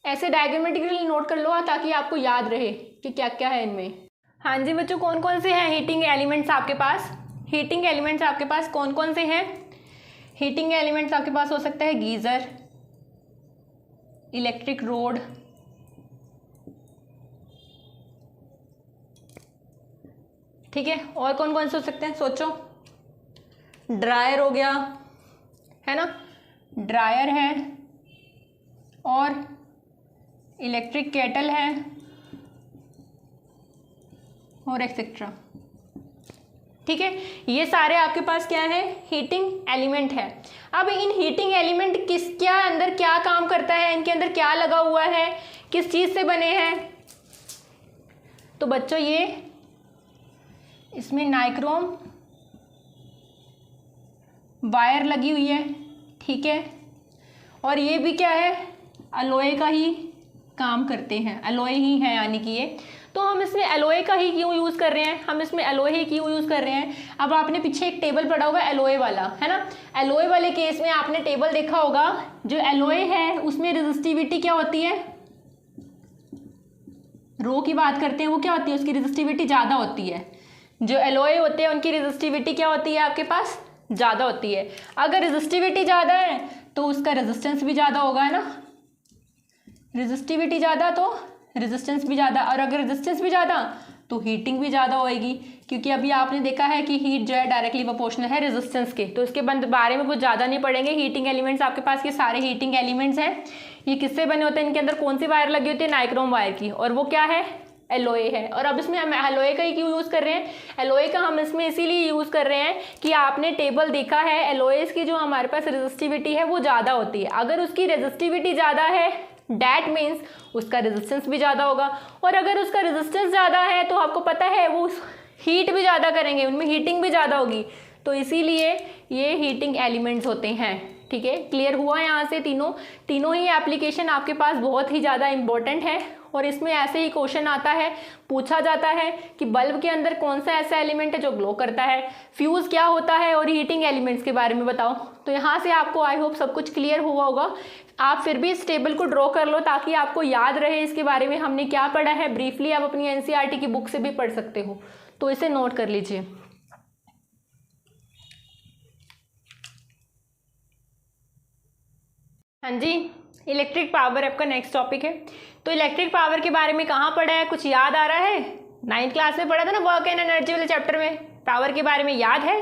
S1: ऐसे डायग्रामेटिकली नोट कर लो ताकि आपको याद रहे कि क्या क्या है इनमें। हाँ जी बच्चों, कौन कौन से हैं हीटिंग एलिमेंट्स आपके पास? हीटिंग एलिमेंट्स आपके पास कौन कौन से हैं? हीटिंग एलिमेंट्स आपके पास हो सकता है गीज़र, इलेक्ट्रिक रोड, ठीक है, और कौन कौन से हो सकते हैं सोचो। ड्रायर हो गया, है ना, ड्रायर है, और इलेक्ट्रिक केटल है, और एक्सेट्रा। ठीक है, ये सारे आपके पास क्या है, हीटिंग एलिमेंट है। अब इन हीटिंग एलिमेंट किस क्या अंदर क्या काम करता है, इनके अंदर क्या लगा हुआ है, किस चीज़ से बने हैं? तो बच्चों ये इसमें नाइक्रोम वायर लगी हुई है, ठीक है, और ये भी क्या है, अलॉय का ही काम करते हैं, अलॉय ही है यानी कि ये। तो हम इसमें अलॉय का ही क्यों यूज़ कर रहे हैं, हम इसमें अलॉय ही क्यों यूज़ कर रहे हैं? अब आपने पीछे एक टेबल पढ़ा होगा अलॉय वाला, है ना। अलॉय वाले केस में आपने टेबल देखा होगा, जो अलॉय है उसमें रेजिस्टिविटी क्या होती है, रो की बात करते हैं, वो क्या होती है, उसकी रेजिस्टिविटी ज़्यादा होती है। जो अलॉय होते हैं उनकी रेजिस्टिविटी क्या होती है आपके पास, ज़्यादा होती है। अगर रेजिस्टिविटी ज़्यादा है तो उसका रेजिस्टेंस भी ज़्यादा होगा, है ना। रेजिस्टिविटी ज़्यादा तो रेजिस्टेंस भी ज़्यादा, और अगर रेजिस्टेंस भी ज़्यादा तो हीटिंग भी ज़्यादा होएगी, क्योंकि अभी आपने देखा है कि हीट जो है डायरेक्टली प्रोपोर्शनल है रेजिस्टेंस के। तो इसके बारे में कुछ ज़्यादा नहीं पढ़ेंगे। हीटिंग एलिमेंट्स आपके पास, ये सारे हीटिंग एलिमेंट्स हैं। ये किससे बने होते हैं, इनके अंदर कौन सी वायर लगी होती है, नाइक्रोम वायर की, और वो क्या है, एलॉय है। और अब इसमें हम एलॉय का ही क्यों यूज़ कर रहे हैं, एलॉय का हम इसमें इसीलिए यूज़ कर रहे हैं कि आपने टेबल देखा है एलॉयस की जो हमारे पास रेजिस्टिविटी है वो ज़्यादा होती है। अगर उसकी रेजिस्टिविटी ज़्यादा है डैट मीन्स उसका रेजिस्टेंस भी ज़्यादा होगा, और अगर उसका रेजिस्टेंस ज़्यादा है तो आपको पता है वो हीट भी ज़्यादा करेंगे, उनमें हीटिंग भी ज़्यादा होगी। तो इसीलिए ये हीटिंग एलिमेंट्स होते हैं। ठीक है, क्लियर हुआ यहाँ से? तीनों ही एप्लीकेशन आपके पास बहुत ही ज़्यादा इंपॉर्टेंट है, और इसमें ऐसे ही क्वेश्चन आता है, पूछा जाता है कि बल्ब के अंदर कौन सा ऐसा एलिमेंट है जो ग्लो करता है, फ्यूज़ क्या होता है, और हीटिंग एलिमेंट्स के बारे में बताओ। तो यहाँ से आपको आई होप सब कुछ क्लियर हुआ होगा। आप फिर भी इस टेबल को ड्रॉ कर लो ताकि आपको याद रहे इसके बारे में हमने क्या पढ़ा है। ब्रीफली आप अपनी एनसीईआरटी की बुक से भी पढ़ सकते हो, तो इसे नोट कर लीजिए। हाँ जी, इलेक्ट्रिक पावर आपका नेक्स्ट टॉपिक है। तो इलेक्ट्रिक पावर के बारे में कहाँ पढ़ा है, कुछ याद आ रहा है? 9th क्लास में पढ़ा था ना, वर्क एंड एनर्जी वाले चैप्टर में। पावर के बारे में याद है,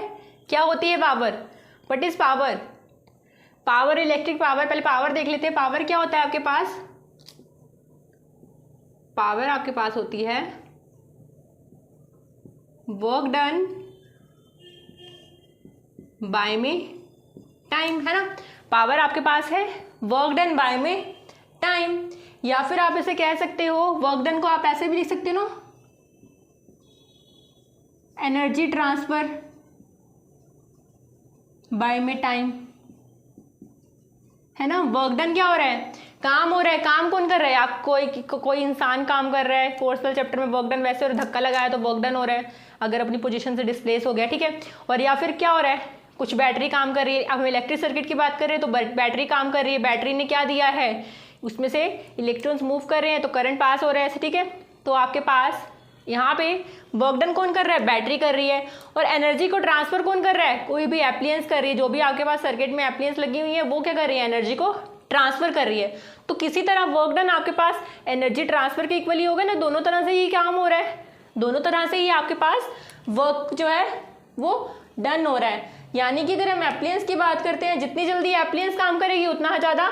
S1: क्या होती है power, what is power? Power, electric power, पहले पावर देख लेते हैं। पावर क्या होता है आपके पास? पावर आपके पास होती है वर्क डन बाय में टाइम, है ना। पावर आपके पास है वर्क डन बाय में टाइम, या फिर आप इसे कह सकते हो, वर्क डन को आप ऐसे भी लिख सकते हो ना, एनर्जी ट्रांसफर बाय में टाइम, है ना। वर्क डन क्या हो रहा है, काम हो रहा है। काम कौन कर रहा है? आप कोई इंसान काम कर रहा है। फोर्सफुल चैप्टर में वर्क डन वैसे, और धक्का लगाया तो वर्क डन हो रहा है अगर अपनी पोजीशन से डिस्प्लेस हो गया, ठीक है। और या फिर क्या हो रहा है, कुछ बैटरी काम कर रही है। अब हम इलेक्ट्रिक सर्किट की बात कर रहे हैं तो बैटरी काम कर रही है। बैटरी ने क्या दिया है, उसमें से इलेक्ट्रॉन्स मूव कर रहे हैं तो करंट पास हो रहा है, ठीक है। तो आपके पास यहाँ पे वर्क डन कौन कर रहा है, बैटरी कर रही है। और एनर्जी को ट्रांसफर कौन कर रहा है, कोई भी एप्लियंस कर रही है। जो भी आपके पास सर्किट में एप्लियंस लगी हुई है वो क्या कर रही है, एनर्जी को ट्रांसफर कर रही है। तो किसी तरह वर्क डन आपके पास एनर्जी ट्रांसफर के इक्वली होगा ना, दोनों तरह से ही काम हो रहा है, दोनों तरह से ही आपके पास वर्क जो है वो डन हो रहा है। यानी कि अगर हम एप्लियंस की बात करते हैं, जितनी जल्दी एप्लियंस काम करेगी उतना ज़्यादा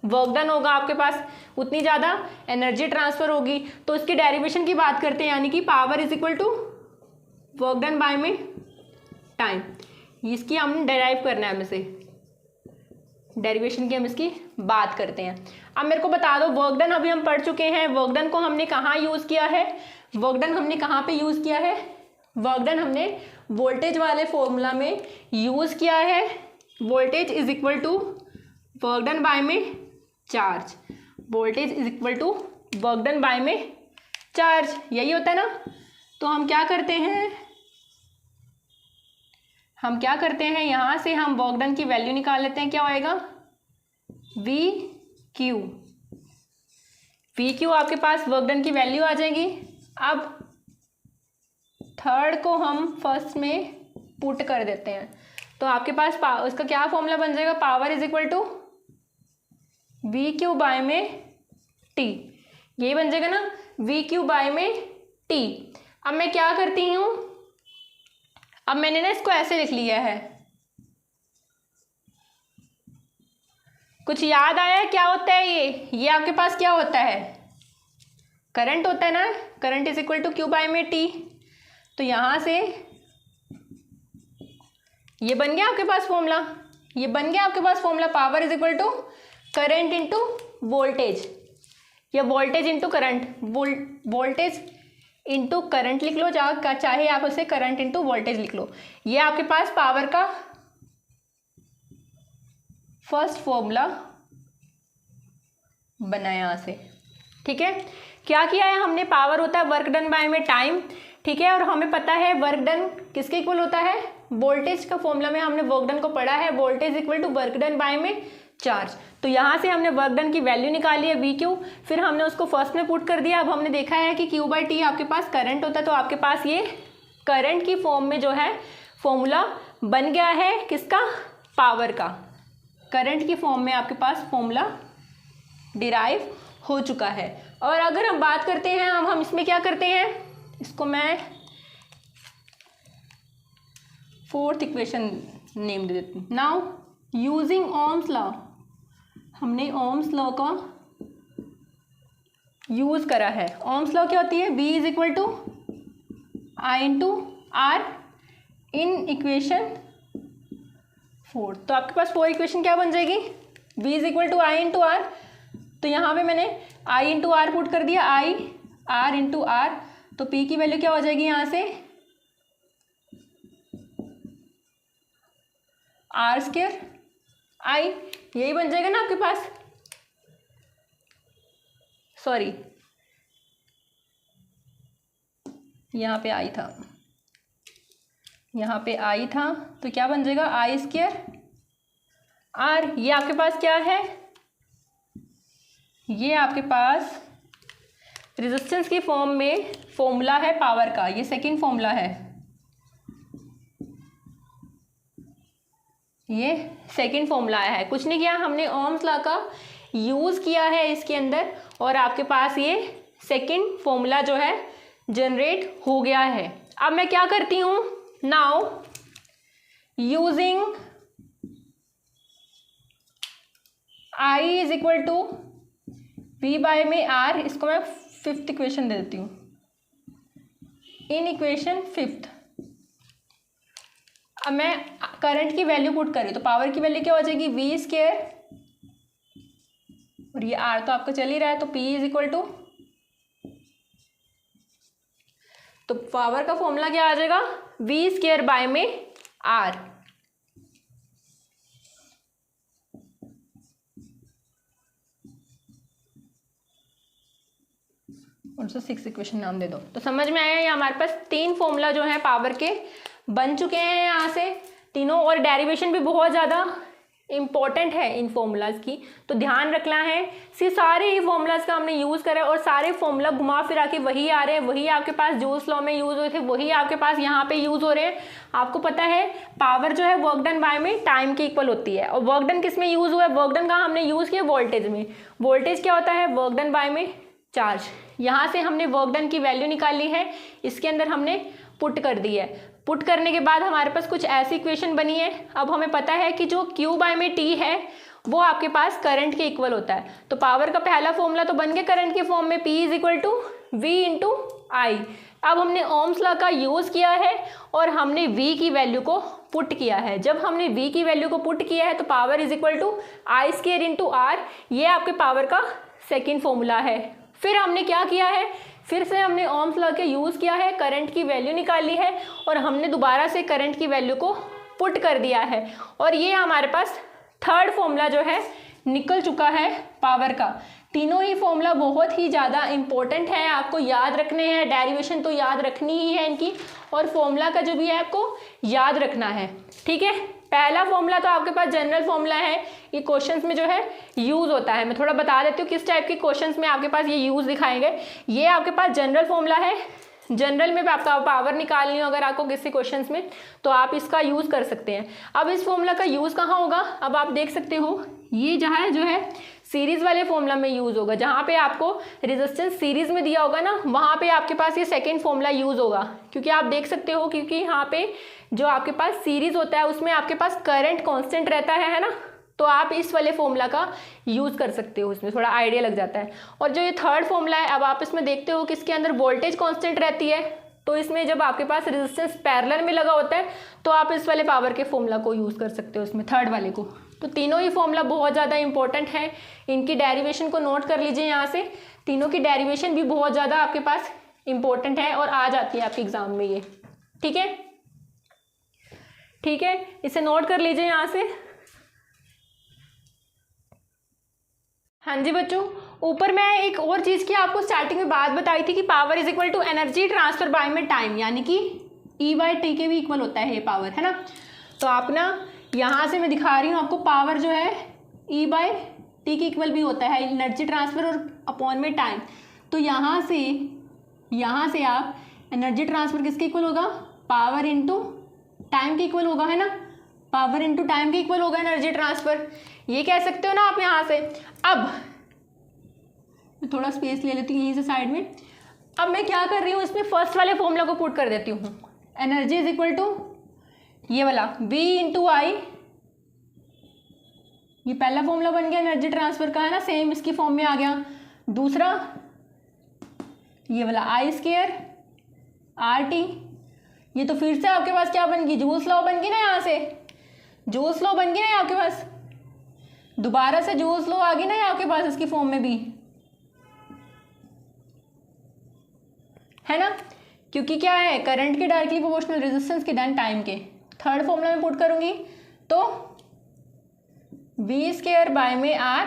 S1: वर्क डन होगा आपके पास, उतनी ज़्यादा एनर्जी ट्रांसफर होगी। तो इसकी डेरिवेशन की बात करते हैं, यानी कि power is equal to work done by में टाइम। इसकी हमने डेराइव करना है हमें से, डेरिवेशन की हम इसकी बात करते हैं। अब मेरे को बता दो, वर्क डन अभी हम पढ़ चुके हैं, वर्क डन को हमने कहाँ यूज़ किया है, वर्क डन हमने कहाँ पे यूज़ किया है, वर्क डन हमने वोल्टेज वाले फॉर्मूला में यूज़ किया है। Voltage is equal to work done by में charge, voltage is equal to work done by में चार्ज, यही होता है ना। तो हम क्या करते हैं, यहाँ से हम वर्क डन की वैल्यू निकाल लेते हैं। क्या होएगा, वी क्यू आपके पास वर्क डन की वैल्यू आ जाएगी। अब थर्ड को हम फर्स्ट में पुट कर देते हैं, तो आपके पास उसका क्या फॉर्मूला बन जाएगा, power is equal to V Q by में टी, यही बन जाएगा ना, वी क्यू बाय में टी। अब मैं क्या करती हूँ, अब मैंने ना इसको ऐसे लिख लिया है, कुछ याद आया क्या होता है ये आपके पास क्या होता है, करंट होता है ना, current is equal to Q by में टी। तो यहाँ से ये बन गया आपके पास formula, power is equal to current into voltage, या voltage into current, voltage into current लिख लो, चाहे आप उसे करंट इंटू वोल्टेज लिख लो। ये आपके पास पावर का फर्स्ट फॉर्मूला बना यहाँ से, ठीक है। क्या किया है हमने, पावर होता है वर्क डन बाय में टाइम, ठीक है, और हमें पता है वर्क डन किसके इक्वल होता है, वोल्टेज का फॉर्मूला में हमने वर्क डन को पढ़ा है, voltage equal to work done by में चार्ज। तो यहाँ से हमने वर्क डन की वैल्यू निकाली है वी क्यू, फिर हमने उसको फर्स्ट में पुट कर दिया। अब हमने देखा है कि क्यू बाई टी आपके पास करंट होता है, तो आपके पास ये करंट की फॉर्म में जो है फॉर्मूला बन गया है, किसका, पावर का, करंट की फॉर्म में आपके पास फॉर्मूला डिराइव हो चुका है। और अगर हम बात करते हैं, हम इसमें क्या करते हैं, इसको मैं फोर्थ इक्वेशन नेम दे देती हूँ। नाउ यूजिंग ओम्स लॉ, हमने ओम्स लॉ का यूज करा है। ओम्स लॉ क्या होती है, V is equal to I into R in equation 4। तो आपके पास 4 इक्वेशन क्या बन जाएगी, V is equal to I into R. तो यहाँ पे मैंने I इंटू आर पुट कर दिया, I R इंटू आर, तो P की वैल्यू क्या हो जाएगी यहाँ से, आर स्क्वायर आई, यही बन जाएगा ना आपके पास, सॉरी यहाँ पे आई था, यहाँ पे आई था, तो क्या बन जाएगा, आई स्क्वायर आर। ये आपके पास क्या है, ये आपके पास रेजिस्टेंस की फॉर्म में फॉर्मूला है पावर का, ये सेकंड फॉर्मूला है, ये सेकंड फॉर्मूला है। कुछ नहीं किया हमने, ओम्स लॉ का यूज़ किया है इसके अंदर, और आपके पास ये सेकंड फॉर्मूला जो है जनरेट हो गया है। अब मैं क्या करती हूँ, now using I is equal to V by में आर, इसको मैं फिफ्थ इक्वेशन दे देती हूँ, इन इक्वेशन फिफ्थ। अब मैं करंट की वैल्यू पुट कर रही हूँ, तो पावर की वैल्यू क्या हो जाएगी, वी स्क्वायर, और ये आर तो आपका चल ही रहा है, तो P इज इक्वल टू, तो पावर का फॉर्मूला क्या आ जाएगा, वी स्क्वायर बाय में आर। और उसको 6 इक्वेशन नाम दे दो। तो समझ में आया, ये हमारे पास 3 फॉर्मूला जो है पावर के बन चुके हैं यहाँ से तीनों, और डेरिवेशन भी बहुत ज़्यादा इम्पॉर्टेंट है इन फॉर्मूलाज की, तो ध्यान रखना है। सारे ही फॉर्मूलाज का हमने यूज़ करा है, और सारे फॉर्मूला घुमा फिरा के वही आ रहे हैं, वही आपके पास जूल्स लॉ में यूज़ हुए थे, वही आपके पास यहाँ पे यूज़ हो रहे हैं। आपको पता है पावर जो है वर्क डन बाय में टाइम के इक्वल होती है, और वर्क डन किस में यूज़ हुआ है, वर्क डन का हमने यूज़ किया वोल्टेज में। वोल्टेज क्या होता है, वर्क डन बाय में चार्ज। यहाँ से हमने वर्क डन की वैल्यू निकाली है, इसके अंदर हमने पुट कर दी है। पुट करने के बाद हमारे पास कुछ ऐसी इक्वेशन बनी है। अब हमें पता है कि जो Q बाय में T है वो आपके पास करंट के इक्वल होता है, तो पावर का पहला फॉर्मूला तो बन गया करंट के फॉर्म में, P is equal to V into I. अब हमने ओम्स लॉ का यूज़ किया है और हमने V की वैल्यू को पुट किया है। जब हमने V की वैल्यू को पुट किया है तो power is equal to I square into R, ये आपके पावर का सेकेंड फॉर्मूला है। फिर हमने क्या किया है, फिर से हमने ओम्स लॉ के यूज़ किया है, करंट की वैल्यू निकाली है और हमने दोबारा से करंट की वैल्यू को पुट कर दिया है और ये हमारे पास थर्ड फॉर्मूला जो है निकल चुका है पावर का। तीनों ही फॉर्मूला बहुत ही ज़्यादा इंपॉर्टेंट है, आपको याद रखने हैं, डेरिवेशन तो याद रखनी ही है इनकी और फॉर्मूला का जो भी है आपको याद रखना है, ठीक है। पहला फॉर्मूला तो आपके पास जनरल फॉर्मूला है, ये क्वेश्चंस में जो है यूज़ होता है। मैं थोड़ा बता देती हूँ किस टाइप के क्वेश्चंस में आपके पास ये यूज़ दिखाएंगे। ये आपके पास जनरल फॉर्मूला है, जनरल में भी आपका पावर निकालनी हो अगर आपको किसी क्वेश्चंस में तो आप इसका यूज़ कर सकते हैं। अब इस फॉर्मूला का यूज़ कहाँ होगा, अब आप देख सकते हो ये जहाँ जो है सीरीज़ वाले फॉर्मूला में यूज़ होगा। जहाँ पे आपको रेजिस्टेंस सीरीज़ में दिया होगा ना, वहाँ पे आपके पास ये सेकंड फॉर्मूला यूज़ होगा, क्योंकि आप देख सकते हो क्योंकि यहाँ पे जो आपके पास सीरीज़ होता है उसमें आपके पास करंट कांस्टेंट रहता है ना, तो आप इस वाले फॉर्मूला का यूज़ कर सकते हो, इसमें थोड़ा आइडिया लग जाता है। और जो ये थर्ड फॉर्मूला है, अब आप इसमें देखते हो कि इसके अंदर वोल्टेज कांस्टेंट रहती है, तो इसमें जब आपके पास रेजिस्टेंस पैरेलल में लगा होता है तो आप इस वाले पावर के फॉर्मूला को यूज़ कर सकते हो इसमें, थर्ड वाले को। तो तीनों ही फॉर्मूला बहुत ज़्यादा इंपॉर्टेंट है, इनकी डेरिवेशन को नोट कर लीजिए यहाँ से। तीनों की डेरिवेशन भी बहुत ज़्यादा आपके पास इंपॉर्टेंट है और आ जाती है आपके एग्जाम में ये, ठीक है, ठीक है, इसे नोट कर लीजिए यहाँ से। हाँ जी बच्चों, ऊपर मैं एक और चीज़ की आपको स्टार्टिंग में बात बताई थी कि power is equal to energy transfer by में टाइम, यानी कि E/T के भी इक्वल होता है ये पावर, है ना। तो आप ना यहाँ से मैं दिखा रही हूँ आपको, पावर जो है E/T के इक्वल भी होता है, एनर्जी ट्रांसफर और अपॉन में टाइम। तो यहाँ से आप एनर्जी ट्रांसफर किसके इक्वल होगा, पावर इंटू टाइम के इक्वल होगा, है ना, पावर इंटू टाइम के इक्वल होगा एनर्जी ट्रांसफर, ये कह सकते हो ना आप यहाँ से। अब मैं थोड़ा स्पेस ले लेती हूँ यहीं से साइड में। अब मैं क्या कर रही हूँ, इसमें फर्स्ट वाले फॉर्मूला को पुट कर देती हूँ, एनर्जी इज इक्वल टू ये वाला V इंटू आई, ये पहला फॉर्मूला बन गया एनर्जी ट्रांसफर का, है ना, सेम इसकी फॉर्म में आ गया। दूसरा ये वाला I स्क्वायर RT, ये तो फिर से आपके पास क्या बन गई, जूल्स लॉ बन गई ना, यहाँ से जूल्स लॉ बन गई ना आपके पास, दोबारा से जूल्स लॉ आ गई ना आपके पास इसकी फॉर्म में भी, है ना, क्योंकि क्या है, करंट के डायरेक्टली प्रोपोर्शनल, रेजिस्टेंस के देन टाइम के। थर्ड फॉर्मूला में पुट करूंगी तो V स्क्वायर बाय में R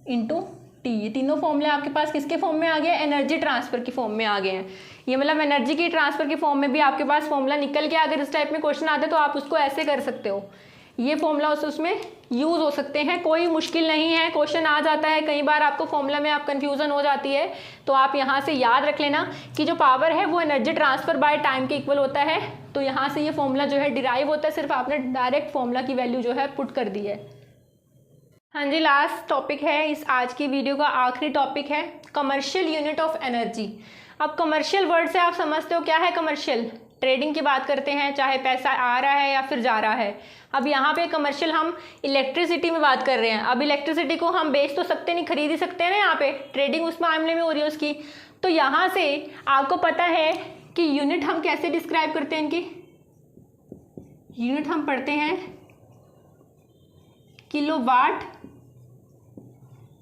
S1: इंटू T, ये तीनों फॉर्मूले आपके पास किसके फॉर्म में आ गए, एनर्जी ट्रांसफर की फॉर्म में आ गए हैं। ये मतलब एनर्जी की ट्रांसफर की फॉर्म में भी आपके पास फॉर्मूला निकल के अगर इस टाइप में क्वेश्चन आते तो आप उसको ऐसे कर सकते हो, ये फॉर्मूला उसमें यूज़ हो सकते हैं, कोई मुश्किल नहीं है। क्वेश्चन आ जाता है कई बार आपको फॉर्मूला में, आप कंफ्यूजन हो जाती है, तो आप यहाँ से याद रख लेना कि जो पावर है वो एनर्जी ट्रांसफर बाय टाइम के इक्वल होता है। तो यहाँ से ये फॉर्मूला जो है डिराइव होता है, सिर्फ आपने डायरेक्ट फॉर्मूला की वैल्यू जो है पुट कर दी है। हाँ जी, लास्ट टॉपिक है इस आज की वीडियो का, आखिरी टॉपिक है कमर्शियल यूनिट ऑफ एनर्जी। अब कमर्शियल वर्ड से आप समझते हो क्या है कमर्शियल, ट्रेडिंग की बात करते हैं, चाहे पैसा आ रहा है या फिर जा रहा है। अब यहाँ पे कमर्शियल हम इलेक्ट्रिसिटी में बात कर रहे हैं। अब इलेक्ट्रिसिटी को हम बेच तो सकते नहीं, खरीद ही सकते हैं ना, यहाँ पे ट्रेडिंग उस मामले में हो रही है उसकी। तो यहाँ से आपको पता है कि यूनिट हम कैसे डिस्क्राइब करते हैं इनकी, यूनिट हम पढ़ते हैं किलोवाट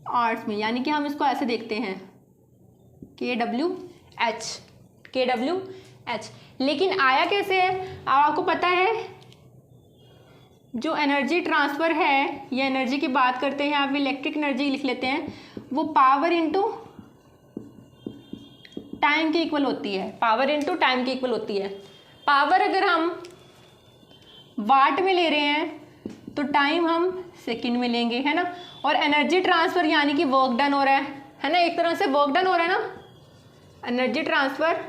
S1: आवर्स में, यानी कि हम इसको ऐसे देखते हैं kWh। लेकिन आया कैसे है, अब आपको पता है जो एनर्जी ट्रांसफ़र है या एनर्जी की बात करते हैं, आप इलेक्ट्रिक एनर्जी लिख लेते हैं, वो पावर इंटू टाइम के इक्वल होती है, पावर इंटू टाइम के इक्वल होती है। पावर अगर हम वाट में ले रहे हैं तो टाइम हम सेकंड में लेंगे, है ना। और एनर्जी ट्रांसफ़र यानी कि वर्क डन हो रहा है ना, एक तरह से वर्क डन हो रहा है ना, एनर्जी ट्रांसफ़र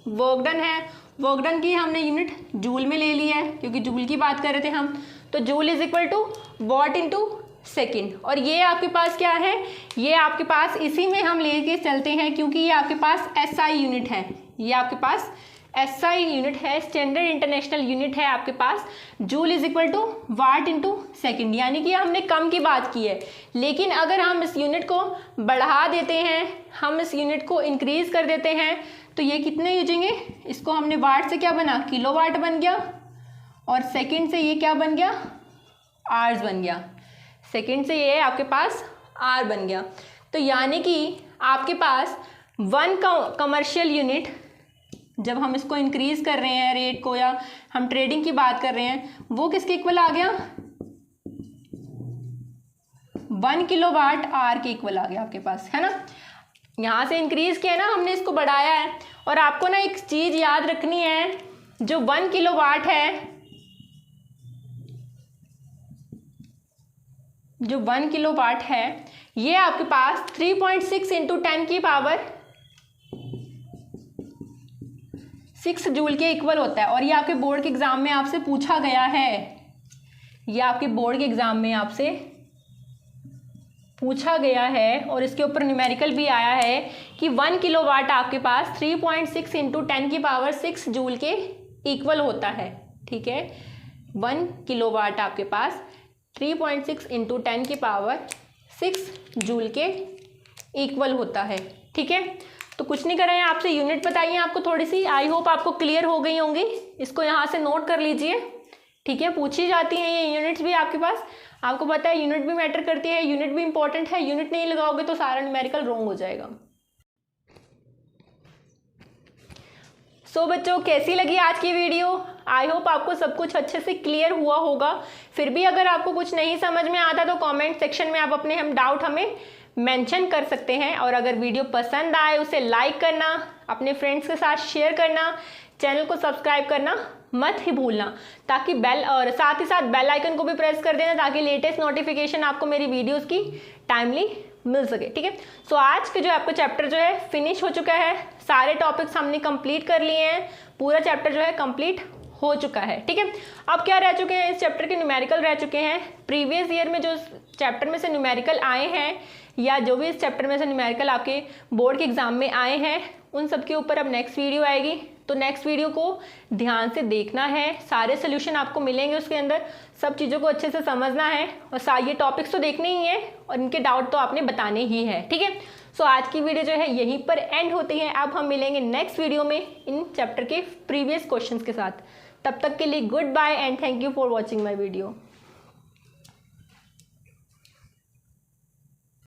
S1: वर्क डन है। वर्क डन की हमने यूनिट जूल में ले ली है क्योंकि जूल की बात कर रहे थे हम, तो joule is equal to watt into second. और ये आपके पास क्या है, ये आपके पास इसी में हम लेके चलते हैं क्योंकि ये आपके पास SI यूनिट है, ये आपके पास एसआई यूनिट है, स्टैंडर्ड इंटरनेशनल यूनिट है आपके पास, joule is equal to watt into second, यानी कि हमने कम की बात की है। लेकिन अगर हम इस यूनिट को बढ़ा देते हैं, हम इस यूनिट को इंक्रीज कर देते हैं, तो ये कितने यूजेंगे, इसको हमने वाट से क्या बना, किलोवाट बन गया, और सेकेंड से ये क्या बन गया, आर्स बन गया। सेकेंड से ये आपके पास आर बन गया। तो यानी कि आपके पास 1 कमर्शियल यूनिट, जब हम इसको इंक्रीज कर रहे हैं रेट को, या हम ट्रेडिंग की बात कर रहे हैं, वो किसके इक्वल आ गया, 1 किलोवाट आर के इक्वल आ गया आपके पास, है ना। यहाँ से इंक्रीज किया ना हमने, इसको बढ़ाया है। और आपको ना एक चीज याद रखनी है, जो 1 किलोवाट है, जो 1 किलोवाट है, ये आपके पास 3.6 इंटू 10 की पावर 6 जूल के इक्वल होता है। और ये आपके बोर्ड के एग्जाम में आपसे पूछा गया है, ये आपके बोर्ड के एग्जाम में आपसे पूछा गया है, और इसके ऊपर न्यूमेरिकल भी आया है कि 1 किलोवाट आपके पास 3.6 इंटू 10 की पावर 6 जूल के इक्वल होता है। ठीक है, 1 किलोवाट आपके पास 3.6 इंटू 10 की पावर 6 जूल के इक्वल होता है। ठीक है, तो कुछ नहीं कर रहे हैं, आपसे यूनिट बताइए आपको थोड़ी सी, आई होप आपको क्लियर हो गई होंगी। इसको यहाँ से नोट कर लीजिए। ठीक है, पूछी जाती हैं ये यूनिट्स भी आपके पास, आपको पता है यूनिट भी मैटर करती है, यूनिट भी इंपॉर्टेंट है। यूनिट नहीं लगाओगे तो सारा न्यूमेरिकल रॉन्ग हो जाएगा। सो बच्चों, कैसी लगी आज की वीडियो? आई होप आपको सब कुछ अच्छे से क्लियर हुआ होगा। फिर भी अगर आपको कुछ नहीं समझ में आता तो कमेंट सेक्शन में आप अपने डाउट हमें मेंशन कर सकते हैं। और अगर वीडियो पसंद आए उसे लाइक करना, अपने फ्रेंड्स के साथ शेयर करना, चैनल को सब्सक्राइब करना मत ही भूलना, ताकि साथ ही साथ बेल आइकन को भी प्रेस कर देना, ताकि लेटेस्ट नोटिफिकेशन आपको मेरी वीडियोस की टाइमली मिल सके। ठीक है, सो आज के जो आपका चैप्टर जो है फिनिश हो चुका है, सारे टॉपिक्स हमने कंप्लीट कर लिए हैं, पूरा चैप्टर जो है कंप्लीट हो चुका है। ठीक है, अब क्या रह चुके हैं, इस चैप्टर के न्यूमेरिकल रह चुके हैं। प्रीवियस ईयर में जो चैप्टर में से न्यूमेरिकल आए हैं, या जो भी इस चैप्टर में से न्यूमेरिकल आपके बोर्ड के एग्जाम में आए हैं, उन सब के ऊपर अब नेक्स्ट वीडियो आएगी। तो नेक्स्ट वीडियो को ध्यान से देखना है, सारे सोल्यूशन आपको मिलेंगे उसके अंदर, सब चीज़ों को अच्छे से समझना है, और ये टॉपिक्स तो देखने ही हैं, और इनके डाउट तो आपने बताने ही है। ठीक है, सो आज की वीडियो जो है यहीं पर एंड होती है। अब हम मिलेंगे नेक्स्ट वीडियो में इन चैप्टर के प्रीवियस क्वेश्चंस के साथ। तब तक के लिए good bye and thank you for watching my video.